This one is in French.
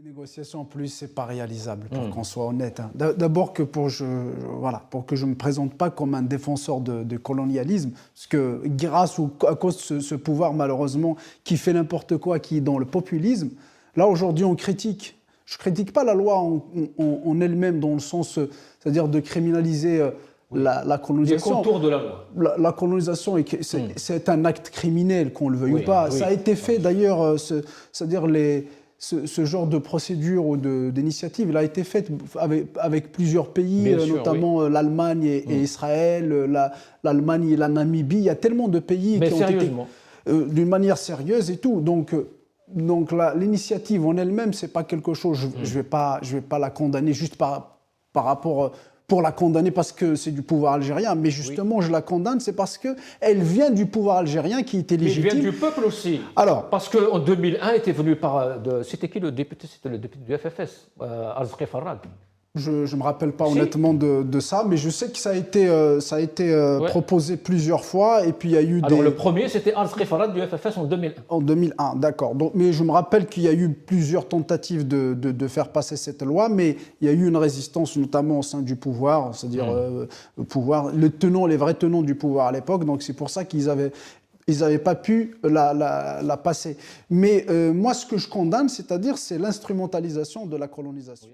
Les négociations, en plus, c'est pas réalisable, pour qu'on soit honnête. Hein. D'abord voilà, pour que je me présente pas comme un défenseur de colonialisme, parce que grâce ou à cause de ce pouvoir, malheureusement, qui fait n'importe quoi, qui est dans le populisme, là, aujourd'hui, on critique. Je critique pas la loi en elle-même, dans le sens, c'est-à-dire de criminaliser la colonisation. Les contours de la loi. La colonisation, c'est un acte criminel, qu'on le veuille ou pas. Oui. Ça a été fait, d'ailleurs, c'est-à-dire ce genre de procédure ou d'initiative, il a été fait avec plusieurs pays, notamment l'Allemagne et Israël, l'Allemagne et la Namibie. Il y a tellement de pays qui ont été d'une manière sérieuse et tout. Donc l'initiative en elle-même, c'est pas quelque chose. Je vais pas la condamner juste par rapport. Pour la condamner parce que c'est du pouvoir algérien, mais justement je la condamne, c'est parce qu'elle vient du pouvoir algérien qui était légitime. Mais elle vient du peuple aussi. Alors, parce qu'en 2001 était venu c'était qui le député? C'était le député du FFS, Azraqi Farhad. Je ne me rappelle pas honnêtement de ça, mais je sais que ça a été proposé plusieurs fois, et puis il y a eu Alors le premier, c'était Azraqi Farhad du FFS en 2001. En 2001, d'accord. Mais je me rappelle qu'il y a eu plusieurs tentatives de faire passer cette loi, mais il y a eu une résistance, notamment au sein du pouvoir, c'est-à-dire le pouvoir, les vrais tenants du pouvoir à l'époque, donc c'est pour ça qu'ils n'avaient pas pu la passer. Mais moi, ce que je condamne, c'est l'instrumentalisation de la colonisation.